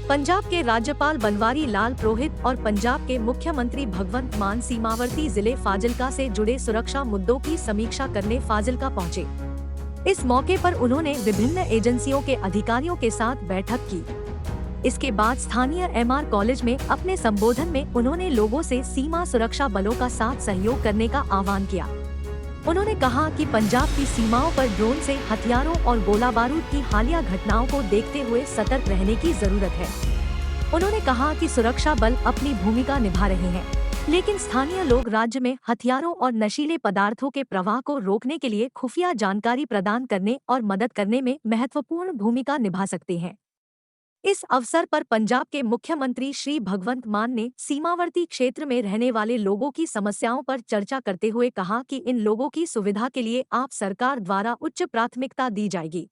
पंजाब के राज्यपाल बनवारी लाल पुरोहित और पंजाब के मुख्यमंत्री भगवंत मान सीमावर्ती जिले फाजिल्का से जुड़े सुरक्षा मुद्दों की समीक्षा करने फाजिल्का पहुंचे। इस मौके पर उन्होंने विभिन्न एजेंसियों के अधिकारियों के साथ बैठक की। इसके बाद स्थानीय एमआर कॉलेज में अपने संबोधन में उन्होंने लोगों से सीमा सुरक्षा बलों का साथ सहयोग करने का आह्वान किया। उन्होंने कहा कि पंजाब की सीमाओं पर ड्रोन से हथियारों और गोला बारूद की हालिया घटनाओं को देखते हुए सतर्क रहने की जरूरत है। उन्होंने कहा कि सुरक्षा बल अपनी भूमिका निभा रहे हैं, लेकिन स्थानीय लोग राज्य में हथियारों और नशीले पदार्थों के प्रवाह को रोकने के लिए खुफिया जानकारी प्रदान करने और मदद करने में महत्वपूर्ण भूमिका निभा सकते हैं। इस अवसर पर पंजाब के मुख्यमंत्री श्री भगवंत मान ने सीमावर्ती क्षेत्र में रहने वाले लोगों की समस्याओं पर चर्चा करते हुए कहा कि इन लोगों की सुविधा के लिए आप सरकार द्वारा उच्च प्राथमिकता दी जाएगी।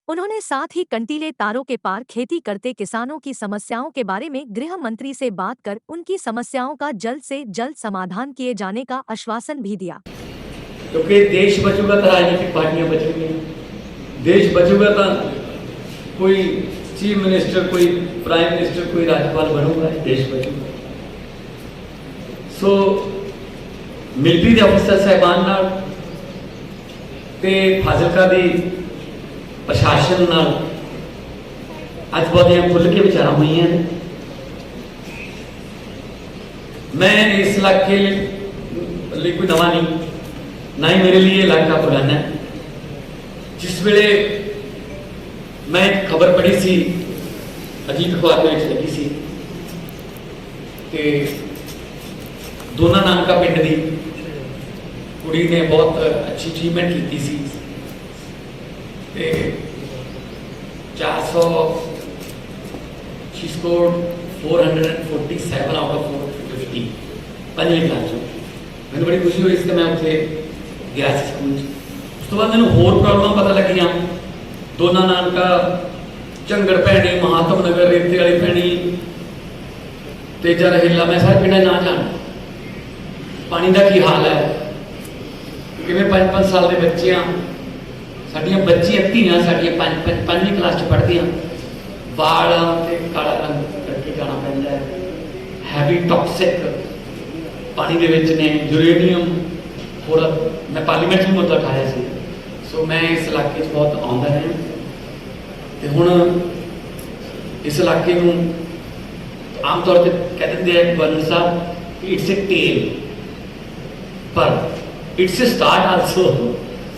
उन्होंने साथ ही कंटीले तारों के पार खेती करते किसानों की समस्याओं के बारे में गृह मंत्री से बात कर उनकी समस्याओं का जल्द से जल्द समाधान किए जाने का आश्वासन भी दिया। क्योंकि देश बचूगा तो राजनीतिक पार्टियां बचेंगी, देश बचूगा तो कोई चीफ मिनिस्टर, कोई प्राइम मिनिस्टर, कोई राज्यपाल बनूंगा, देश बचूगा। सो मिलिट्री के अफसर साहबान नाल ते फाजिल्का दी प्रशासन नाल अज बहुत खुल के विचार हुई हैं। मैं इस इलाके लिए कोई नवा नहीं, ना ही मेरे लिए इलाका पुराना है। जिस वेले मैं एक खबर पढ़ी सी, अजीत अखबार में लगी सी कि दोना नाम का पिंड दी कुड़ी ने बहुत अच्छी अचीवमेंट की सी ते 400 शी स्कोर्ड 447 आउट ऑफ 450 पंजवीं क्लास में। मैंने बड़ी खुशी हुई इसका, मैं उत्थे गया स्कूल। उस तो बाद मैंने होर प्रॉब्लम पता लगियां। दोना नानका, झंगड़ भैणी, महात्म नगर, रेते वाली भैणी, तेजा रहेला, मैं सारे पिंडा ना जान पानी का की हाल है। क्योंकि मैं 5-5 साल के बच्चे हाँ, साडियां बच्चियां धीआं साडियां 5वीं क्लास च पढ़दियां, वाल ते काला रंग करके जाना पैंदा है। हैवी टॉक्सिक पानी दे विच ने, यूरेनियम। और मैं पार्लीमेंट में मुद्दा उठाया सी। सो मैं इस इलाके बहुत आउंदा रहा ते हुण इस इलाके नूं आम तौर पर कह देंगे हैं गवर्नर साहब इट्स ए टेल, पर इट्स ए स्टार्ट आल्सो।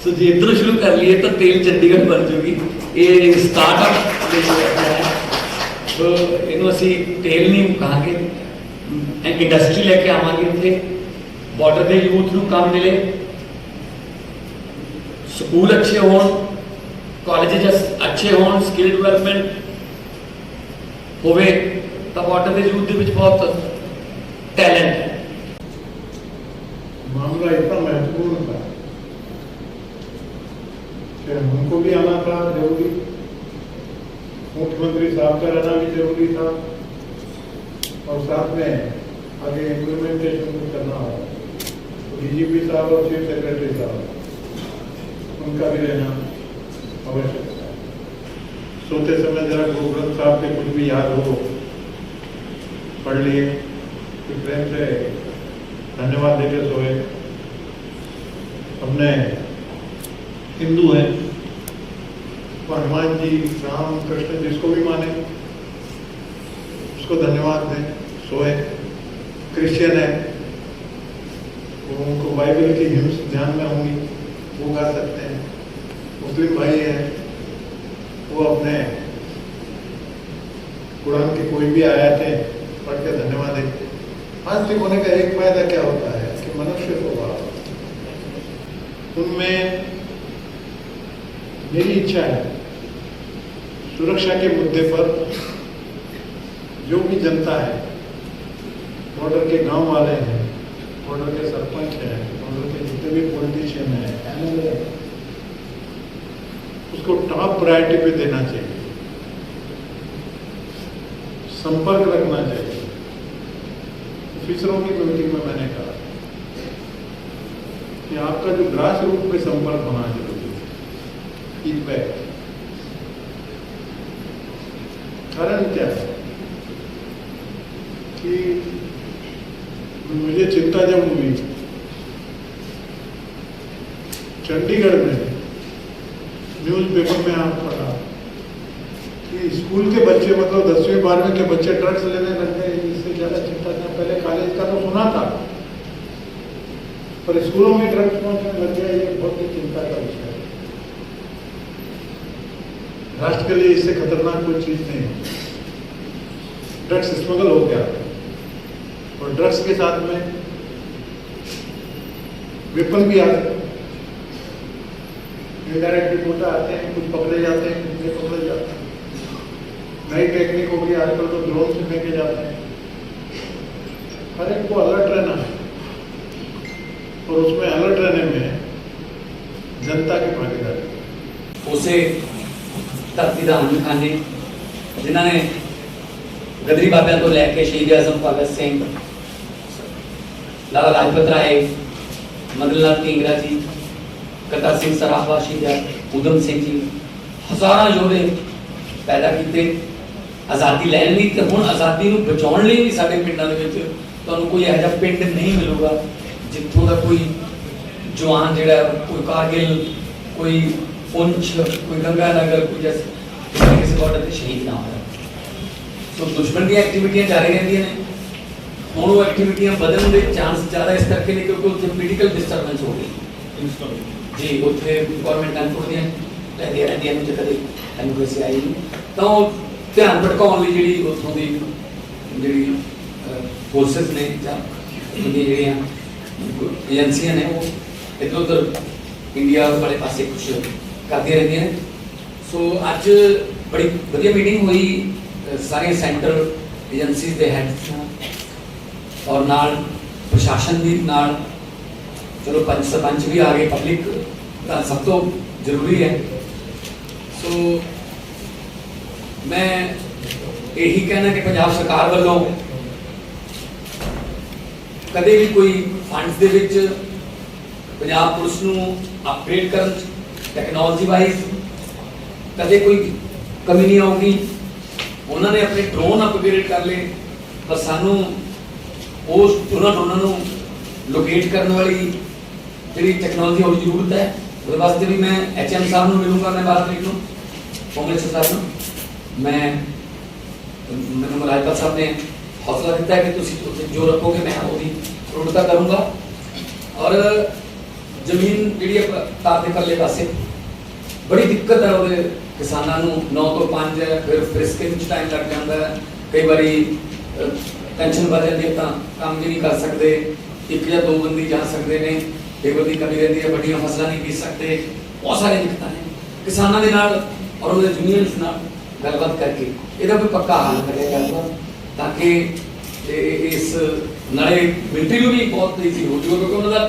सो जे इधरों शुरू कर लिए तो टेल चंडीगढ़ बन जूगी। ये स्टार्टअप तो इनू असी टेल नहीं कहांगे, इंडस्ट्री लेके आवांगे। इत्थे बॉर्डर के यूथ नूं काम मिले, स्कूल अच्छे हो, कॉलेज अच्छे हो, स्किल डिवेलपमेंट होवे तो बॉर्डर के यूथ के बहुत टैलेंट है। मामला इतना महत्वपूर्ण था कि हमको भी आना था जरूरी, मुख्यमंत्री साहब का रहना भी जरूरी था, और साथ में आगे इम्प्लीमेंटेशन करना हो तो डीजीपी साहब और चीफ सेक्रेटरी साहब उनका भी रहना आवश्यक है। सोते समय जरा गुरु ग्रंथ साहब के कुछ भी याद हो पढ़ लिए, फिर प्रेम से धन्यवाद देके सोए। अपने हिंदू हैं तो हनुमान जी, राम, कृष्ण जिसको भी माने उसको धन्यवाद दें, सोए। क्रिश्चियन है वो उनको बाइबल की हिम्स ध्यान में होंगी, वो गा सकते हैं। मुस्लिम भाई हैं वो अपने कुरान के कोई भी आयतें पढ़ के धन्यवाद देते। आस्तिक होने का एक फायदा क्या होता है कि मनुष्य स्वभाव, उनमें मेरी इच्छा है सुरक्षा के मुद्दे पर जो भी जनता है, बॉर्डर के गांव वाले हैं, बॉर्डर के सरपंच हैं, बॉर्डर के जितने भी पॉलिटिशियन हैं, एमएलए, उसको टॉप प्रायोरिटी पे देना चाहिए, संपर्क रखना चाहिए। ऑफिसरों की मीटिंग में मैंने कहा कि आपका जो ग्रास रूट पे संपर्क होना जरूरी है, फीडबैक। कारण क्या है चिट्टा जब हुई चंडीगढ़ में न्यूज़पेपर में आप पढ़ा कि स्कूल के बच्चे मतलब 10वीं 12वीं के बच्चे ड्रग्स लेने लग गए, इससे ज़्यादा चिंता था। पहले कॉलेज का तो सुना था, पर स्कूलों में ड्रग्स पहुंचने लग गया, ये बहुत ही चिंता का विषय है। राष्ट्र के लिए इससे खतरनाक कोई चीज नहीं है। ड्रग्स स्मगल हो गया और ड्रग्स के साथ में वेपन भी आते हैं, इनडायरेक्ट रिपोर्ट आते हैं, कुछ पकड़े जाते हैं, कुछ नहीं पकड़े जाते हैं। नई टेक्निक हो गई आजकल तो ड्रोन से फेंके जाते हैं। हर एक को अलर्ट रहना है और उसमें अलर्ट रहने में जनता की भागीदारी। उसे धरती का अमन खाने जिन्होंने गदरी बाबिया तो लैके शहीद आजम भगत सिंह, लाला लाजपत राय, मदन लाल ढींगरा जी, करतार सिंह सराफा, शहीद उधम सिंह जी, हज़ारों योधे पैदा किए आज़ादी लैन लई। तो हुण आज़ादी नूं बचाउण लई भी साडे पिंडां दे विच तुहानूं कोई इहो जिहा पिंड नहीं मिलूगा जित्थों का कोई जवान जिहड़ा कोई कारगिल, कोई पुंछ, कोई गंगानगर, कोई जैसे किसी बॉर्डर से शहीद ना होया। तो दुश्मन की एक्टिविटियां जारी रहती हैं। हुण वो एक्टिविटियां बदलण के चांस ज़्यादा इस करके ने क्योंकि उत्थे पोलीटिकल डिस्टर्बेंस हो गई जी। उत्थे गवर्नमेंट कंट्रोल दी लैंदियां रहंदियां ने, कदे डेमोक्रेसी आई नहीं। तो ध्यान भटकाउण लई जिहड़ी उत्थों दी जिहड़ी फोर्सेस ने जां जिहड़ियां एजेंसियां ने वो इधर उधर इंडिया वाले पासे कुछ करती रहती हैं। सो अज बड़ी वधिया मीटिंग हुई सारी सेंट्रल एजेंसीज के हैड और नाल प्रशासन भी नाल, चलो पंच सरपंच भी आ गए, पब्लिक का सब तो जरूरी है। सो मैं यही कहना कि पंजाब सरकार वालों कदे भी कोई फंड्स दे विच पंजाब पुलिस नूं अपग्रेड करन टैक्नोलॉजी वाइज कदे कोई कमी नहीं आऊगी। उन्होंने अपने ड्रोन अपग्रेड कर ले, पर सानू उन्होंने लोकेट करने वाली जी टैक्नोलॉजी और जरूरत है। उस वास्ते भी मैं HM साहब को मिलूंगा, मैं 12 तरीक को होम मिनिस्टर साहब को। मैं राजपाल साहब ने हौसला दिता है कि तुम जो रखोगे मैं वही पूर्णता करूँगा। और जमीन जी तार के परले पासे बड़ी दिक्कत है, वो किसानों 9 तो 5 है, फिर फ्रिस्के में टाइम लग जाता है, कई बारी टेंशन बढ़ जाती है, काम भी नहीं कर सकते, 1 या 2 बंदी जा सकते हैं, लेबर की कमी रहती है, बड़िया फसलें नहीं बीज सकते, बहुत सारी दिक्कत हैं किसानों के नाल और उन्हें यूनियंस नाल गलबात करके इसका कोई पक्का हल करें जाएगा, ताकि इस नाले मिलिट्री को भी बहुत ईजी हो जाए, क्योंकि उन्होंने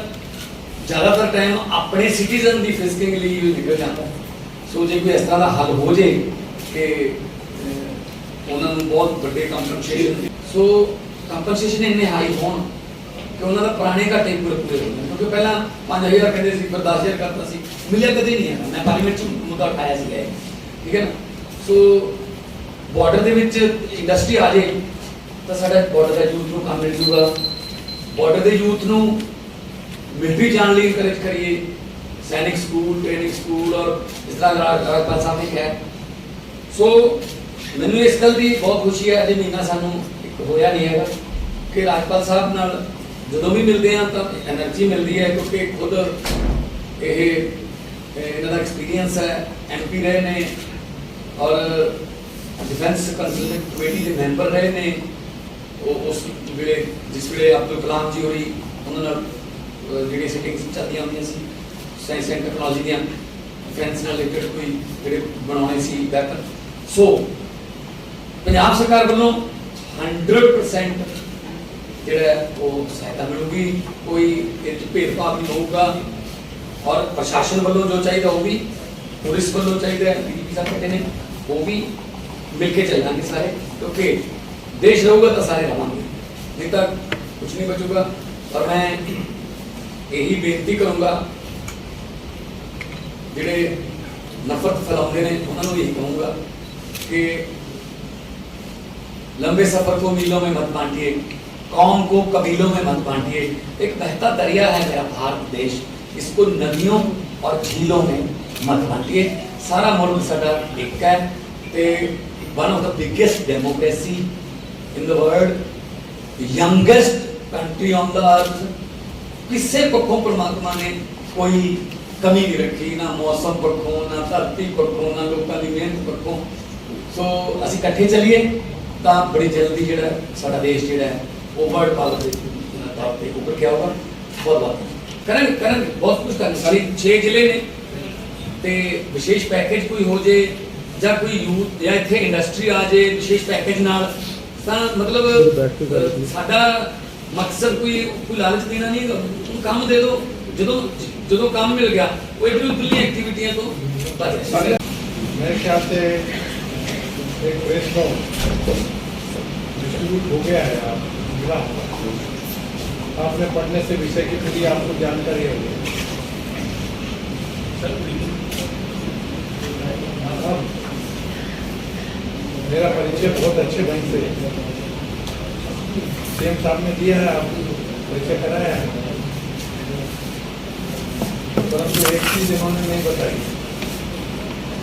ज़्यादातर टाइम अपने सिटीजन की फिस्किंग लिए निकल जाता है। सो जो कोई इस तरह का हल हो जाए कि उन्होंने बहुत बड़े कंपनसेशन, सो कंपनसेशन इन्ने हाई हो कि उन्होंने पुराने घाटे पूरे पूरे हो गए, क्योंकि पहला 5000 कहते थे, फिर 10,000 करता सी, मिलिया कदे नहीं है। मैं पार्लीमेंट मुद्दा उठाया सी, ठीक है ना। सो बॉर्डर के विच इंडस्ट्री आ जाए तो साढ़े बॉर्डर का यूथ को काम मिल जूगा, बॉर्डर के यूथ को मिलिट्री जाने लिए इनकरेज करिए, सैनिक स्कूल, ट्रेनिंग स्कूल, और इस तरह राजपाल साहब ने कहा। सो मैनू इस गल की बहुत खुशी है, अजे महीना सानू होया नहीं है कि राजपाल साहब नाल जो भी मिलते हैं तो एनर्जी मिलती है, क्योंकि खुद इन्होंने एक्सपीरियंस है, MP रहे ने और डिफेंस कंसल्टेंट कमेटी के मैंबर रहे ने। उस वे जिस वे अब्दुल कलाम जी होरी उन्होंने जी सिटिंग चलती होंगी सी साइंस एंड टैक्नोलॉजी दी डिफेंस नाल रिलेटेड कोई जो बनाने सी बेहतर। सो पंजाब सरकार वालों 100% जोड़ा वो सहायता मिलूगी, कोई भेदभाव नहीं होगा, और प्रशासन वालों जो चाहिए वो भी, पुलिस वालों चाहिए, DGP साहब कहते हैं वो भी मिल के चलेंगे सारे, क्योंकि देश रहूगा तो सारे रहेंगे, नहीं तो कुछ नहीं बचूगा। और मैं यही बेनती करूँगा जिहड़े नफरत फैलाते हैं उन्होंने यही कहूँगा कि लंबे सफर को मीलों में मत बांटिए, कौम को कबीलों में मत बांटिए। एक बहता दरिया है मेरा भारत देश, इसको नदियों और झीलों में मत बांटिए। सारा मुल्क साडा एक है ते one of the biggest democracy in the world, youngest country on the earth. किसी पक्षों परमात्मा ने कोई कमी नहीं रखी, ना मौसम पक्षों, ना धरती पक्षों, ना लोगों की मेहनत पक्षों। सो असीं इकट्ठे चलीए तो बड़ी जल्दी जो साडा देश जो है वो वर्ल्ड पावर के तौर पर उभर के आऊगा। बहुत बहुत करेंगे बहुत कुछ करेंगे। सारी 6 जिले ने ते विशेष पैकेज कोई हो जाए या कोई यूथ या इत्थे इंडस्ट्री आ जाए विशेष पैकेज नाल, तां मतलब साडा मकसद कोई लालच देना नहीं, काम दे दो। जो काम मिल गया वो इधर एक्टिविटियां तो बच जाए। मेरे ख्याल से एक प्रेस नोट डिस्ट्रीब्यूट हो गया है, आप मिला होगा, आपने पढ़ने से विषय की पूरी आपको जानकारी होगी। मेरा परिचय बहुत अच्छे ढंग से सीएम साहब ने दिया है, आपको परिचय कराया है, परंतु एक चीज इन्होंने नहीं बताई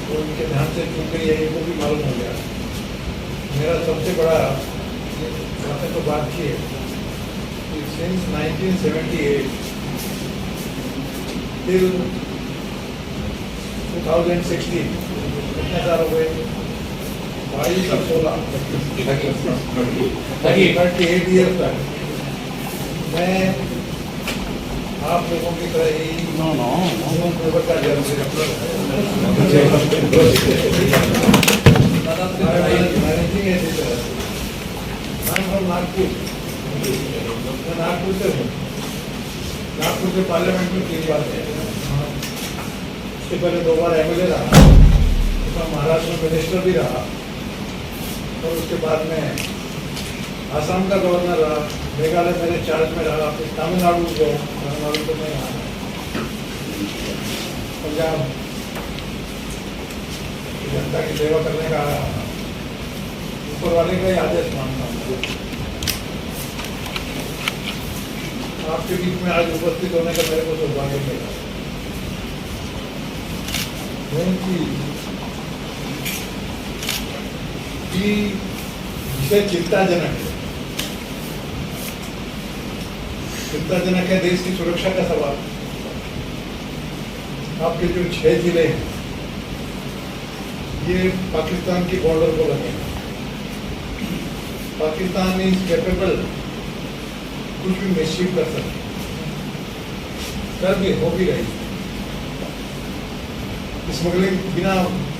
तो उनके ध्यान से चूक गई है, इनको भी मालूम हो गया। मेरा सबसे बड़ा आपने तो बात की है कि सिंस 1978 टिल 2016 कितने साल हो गए? 22 और 16 38 ईयर तक मैं आप लोगों की तरह ही नागपुर से हूँ, नागपुर से पार्लियामेंट में 3 बार है, उससे पहले 2 बार एमएलए रहा, उसका महाराष्ट्र में मिनिस्टर भी रहा और उसके बाद में आसाम का गवर्नर रहा, मेघालय मेरे चार्ज में रहा, फिर तमिलनाडु गया, तमिलनाडु तो नहीं आया, पंजाब जनता की सेवा करने का ऊपर वाले का ही आदेश मानता हूँ। आपके बीच में आज उपस्थित होने का मेरे को सौभाग्य मिला। विषय चिंताजनक है, चिंताजनक है देश की सुरक्षा का सवाल। आपके जो 6 जिले हैं ये पाकिस्तान की बॉर्डर को लगे। पाकिस्तान इज कैपेबल कुछ भी मिसचिफ कर सकते, कर भी हो भी रही। स्मगलिंग बिना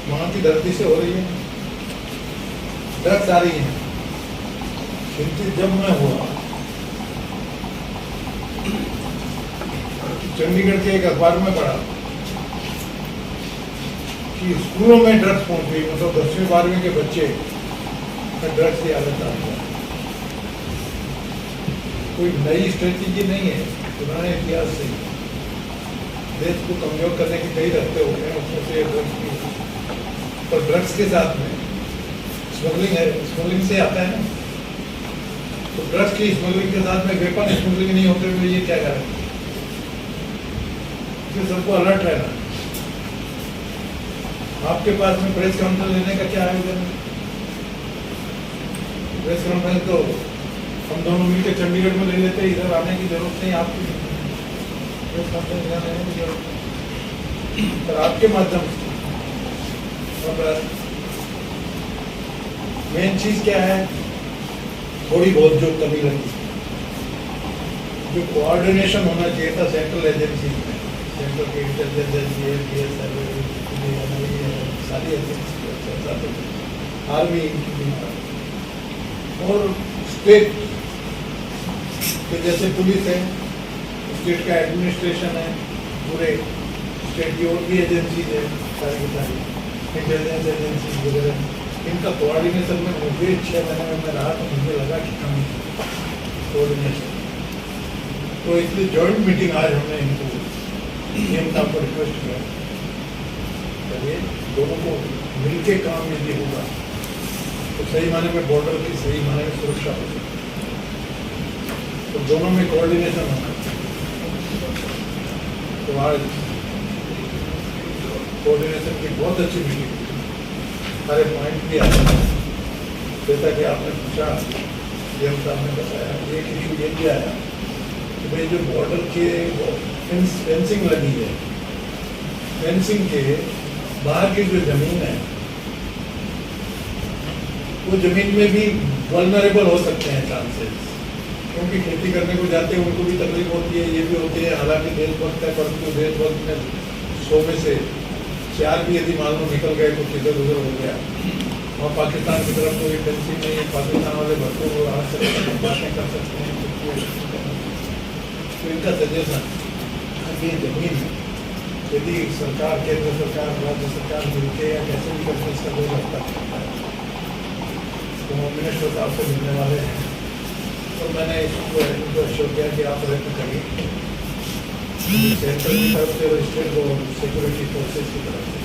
वहां की धरती से हो रही है, ड्रग्स आ रही है। चिंतित जब मैं हुआ, चंडीगढ़ के एक अखबार में पढ़ा कि स्कूलों में ड्रग्स पहुंच गई, मतलब 10वीं 12वीं के बच्चे ड्रग्स की आदत आ गई। कोई नई स्ट्रेटेजी नहीं है, पुराने इतिहास से देश को कमजोर करने के कई रास्ते होते हैं, उसमें से ड्रग्स की। और ड्रग्स के साथ में स्मगलिंग है, स्मगलिंग से आता है ना, तो ड्रग्स की स्मगलिंग के साथ में वेपन स्मगलिंग नहीं होते हुए ये क्या करें? इसलिए सबको अलर्ट रहना। आपके पास में प्रेस कॉन्फ्रेंस लेने का क्या आयोजन है? प्रेस कॉन्फ्रेंस तो हम दोनों मिलकर चंडीगढ़ में ले लेते, इधर आने की जरूरत नहीं, आपकी प्रेस कॉन्फ्रेंस लेने की जरूरत नहीं। पर आपके माध्यम से मेन चीज क्या है? थोड़ी बहुत जो कमी लगी, जो कोऑर्डिनेशन होना चाहिए था सेंट्रल एजेंसी में, सेंट्रल की इंटेलिजेंस, सारी एजेंसी, आर्मी और स्टेट के जैसे पुलिस है, स्टेट का एडमिनिस्ट्रेशन है, पूरे स्टेट की और भी एजेंसीज है, सारी की सारी इंटेलिजेंस एजेंसी वगैरह, इनका कोऑर्डिनेशन में मुझे 6 महीने में मैं रहा तो मुझे लगा कि कमी कोऑर्डिनेशन। तो इसलिए जॉइंट मीटिंग आज हमने इनको सीएम साहब को रिक्वेस्ट किया, चलिए दोनों को मिलके काम यदि होगा तो सही माने में बॉर्डर की सही माने में सुरक्षा हो सकती। तो दोनों में कोऑर्डिनेशन होना। तो आज कोऑर्डिनेशन की बहुत अच्छी मीटिंग थी, सारे पॉइंट भी आए। जैसा कि आपने पूछा, सीएम साहब ने बताया, एक इशू ये भी आया कि भाई जो बॉर्डर के फेंसिंग लगी है, फेंसिंग के बाहर की जो जमीन है, वो जमीन में भी वल्नरेबल हो सकते हैं चांसेस, क्योंकि खेती करने को जाते हैं उनको भी तकलीफ होती है, ये भी होती है। हालांकि देशभक्त है, परंतु देशभक्त में 100 में से 4 भी यदि मालूम निकल गए तो किधर उधर हो गया। और पाकिस्तान की तरफ कोई फेंसिंग नहीं है, पाकिस्तान वाले भरपूर आ सकते हैं, बातें कर सकते हैं। तो इनका सजेशन ये जमीन यदि सरकार, केंद्र सरकार, राज्य सरकार मिलके या कैसे भी करके इसका कोई रास्ता है, तो होम मिनिस्टर साहब से मिलने वाले हैं। तो मैंने इसको अश्योर किया कि आप प्रयत्न करिए, सेंट्रल की तरफ से और स्टेट सिक्योरिटी फोर्सेज की तरफ से,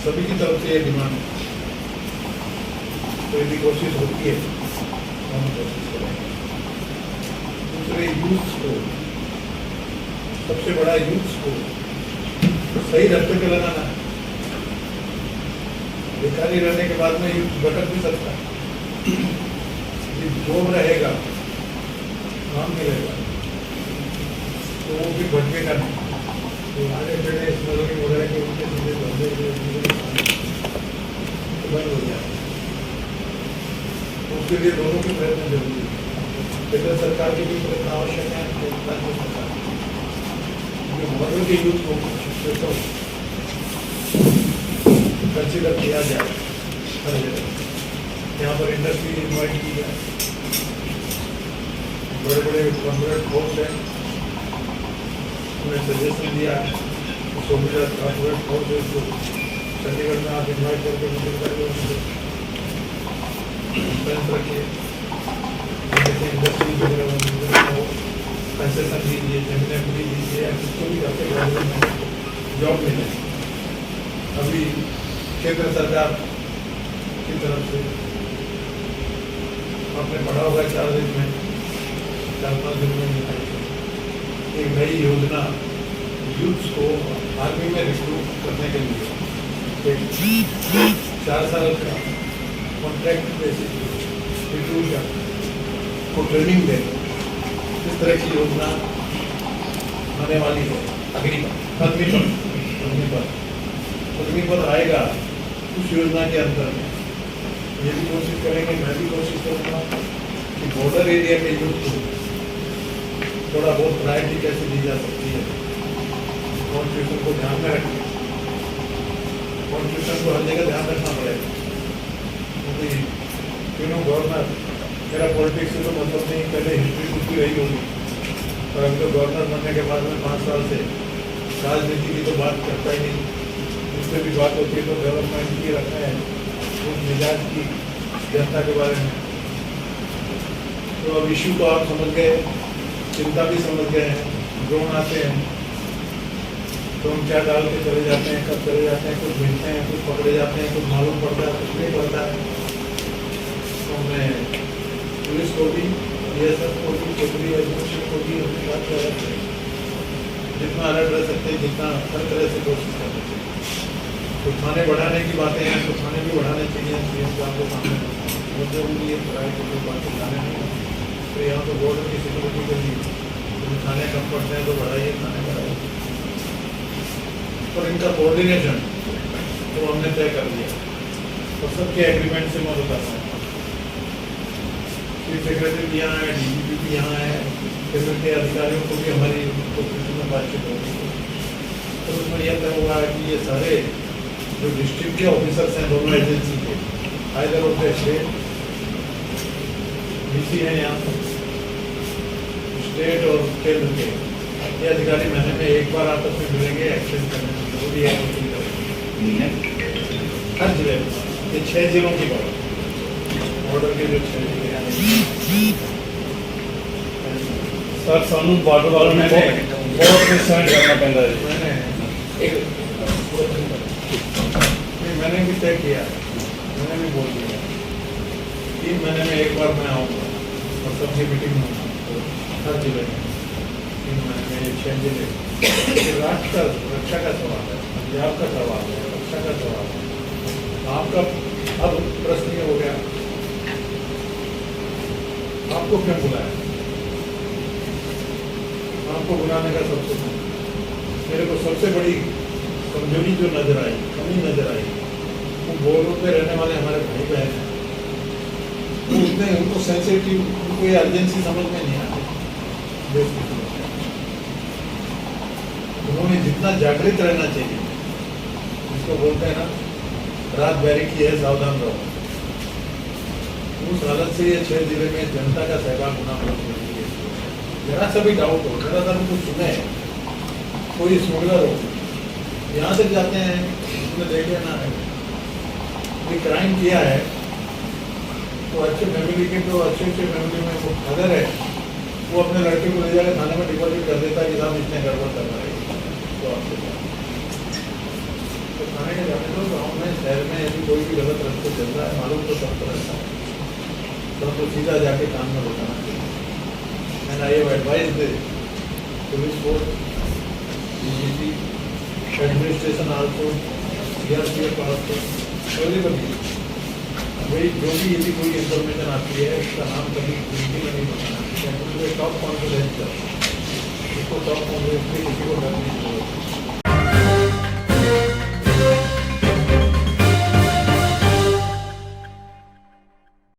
सभी की तरफ से ये डिमांड है। तो यदि कोशिश होती है हम कोशिश करेंगे। दूसरे यूथ को, सबसे बड़ा यूथ को सही रास्ते पे लगाना है। बेकारी रहने के बाद में यूथ भटक भी सकता है। जॉब रहेगा, काम मिलेगा, तो वो भी भटकेगा नहीं। तो आगे चढ़े स्मगलिंग वगैरह के उनके सीधे धंधे बंद हो जाए, उसके लिए दोनों के प्रयत्न जरूरी है। केंद्र सरकार के भी प्रयत्न आवश्यक है, राज्य सरकार बॉर्डर के यूथ को कंसिडर किया जाए हर जगह। यहाँ पर इंडस्ट्री इन्वाइट की जाए, बड़े बड़े कॉर्पोरेट फोर्स हैं, उन्हें सजेशन दिया है, 100 कॉर्पोरेट फोर्स को चंडीगढ़ में आप इन्वाइट करके मीटिंग करके रखिए, इंडस्ट्री वगैरह को कंसेशन दीजिए, जमीनें पूरी दीजिए, या किसको भी करके ग्रामीण में जॉब मिले। अभी केंद्र सरकार की तरफ से आपने पढ़ा होगा 4 दिन में, 4-5 दिन में एक नई योजना यूथ को आर्मी में रिक्रूट करने के लिए 4 साल का कॉन्ट्रैक्ट बेसिस रिक्रूट को ट्रेनिंग दे, इस तरह की योजना आने वाली है। अग्निपथ आएगा उस योजना के अंदर में। ये भी कोशिश करेंगे, मैं भी कोशिश करूँगा कि बॉर्डर एरिया के यूथ को थोड़ा बहुत प्रायोरिटी कैसे दी जा सकती है। कॉन्स्टिट्यूशन को ध्यान में रखें, कॉन्स्टिट्यूशन को हर जगह ध्यान रखना पड़ेगा, क्योंकि तीनों गवर्नर, मेरा पॉलिटिक्स से तो मतलब नहीं, पहले हिस्ट्री कुछ भी रही होगी, और अब तो गवर्नर बनने के बाद में 5 साल से राजनीति की तो बात करता ही नहीं। जिससे भी बात होती है तो डेवलपमेंट की रखना है, उस मिजाज की, जनता के बारे में। तो अब इशू को आप समझ गए, चिंता भी समझ गए हैं। ड्रोन आते हैं, ड्रोन क्या डाल के चले जाते हैं, कब चले जाते हैं, कुछ मिलते हैं, कुछ पकड़े जाते हैं, कुछ मालूम पड़ता है, कुछ नहीं पड़ता है। तो मैं पुलिस को भी, BSF को भी, केंद्रीय एजुकेशन को भी अपनी बात कर रहे थे, जितना अलर्ट रह सकते हैं, जितना हर तरह से कोशिश कर सकते हैं। तो थाने बढ़ाने की बातें हैं, तो थाने भी बढ़ाने चाहिए। CM साहब को सामने बहुत जरूरी है, पढ़ाई को कोई बात जाने नहीं। तो यहाँ तो बॉर्डर की सिक्योरिटी के लिए तो थाने कम पड़ते हैं तो बढ़ाइए, थाने बढ़ाइए। और इनका कोऑर्डिनेशन तो हमने तय कर दिया, और सबके एग्रीमेंट से मैं बताता हूँ। चीफ सेक्रेटरी यहाँ है, DGP भी यहाँ है, केंद्र के अधिकारियों को भी हमारी में बातचीत होगी। तो उसमें यह तय हुआ है कि ये सारे जो डिस्ट्रिक्ट के ऑफिसर्स हैं दोनों एजेंसी के, either of the state, DC हैं यहाँ स्टेट और केंद्र के, ये अधिकारी महीने में एक बार आपस में मिलेंगे, एक्सचेंज करने में जो भी है हर जिले में। ये 6 जिलों की बात, बॉर्डर के जो 6 जिले सर सानू बॉर्डर वालों ने बहुत सहन करना पैदा है। मैंने भी तय किया, मैंने भी बोल दिया 3 महीने में एक बार मैं आऊँगा और सबकी मीटिंग में हर जिले में 3 महीने 6 जिले ये राष्ट्र का रक्षा का सवाल है, पंजाब का सवाल है, रक्षा का सवाल है। आपका अब प्रश्न ये हो गया, आपको क्यों बुलाया? आपको बुलाने का सबसे मेरे को सबसे बड़ी कमजोरी जो नजर आई, कमी नजर आई, वो बोर्डर पे रहने वाले हमारे भाई बहन हैं, वो उतने उनको सेंसिटिव, उनको ये अर्जेंसी समझ में नहीं आती देश की समस्या। उन्होंने जितना जागृत रहना चाहिए, जिसको बोलते हैं ना रात बैरी की है सावधान रहो, उस हालत से ये 6 जिले में जनता का सहभाग होना बहुत जरूरी है। जरा सा भी डाउट हो, जरा सा भी कुछ सुने, कोई स्मगलर हो, यहाँ तक जाते हैं, उसने देख लेना है कोई क्राइम किया है तो अच्छे फैमिली के, तो अच्छे फैमिली में वो अगर है वो अपने लड़के को ले जाकर थाने में डिपॉजिट कर देता है कि साहब इसने गड़बड़ करना है, तो आपसे तो थाने के जाने दो। गाँव में शहर में यदि कोई भी गलत रास्ते चल रहा है, मालूम तो सबको रहता है, तो सीधा जाके काम में बताना चाहिए। And I have advised the police force, DGP, administration also, CRPF also, everybody, भाई जो भी यदि कोई इन्फॉर्मेशन आती है उसका नाम कभी हिंदी में नहीं बताना, टॉप कॉन्फिडेंस, इसको टॉप कॉन्फिडेंस किसी को डर नहीं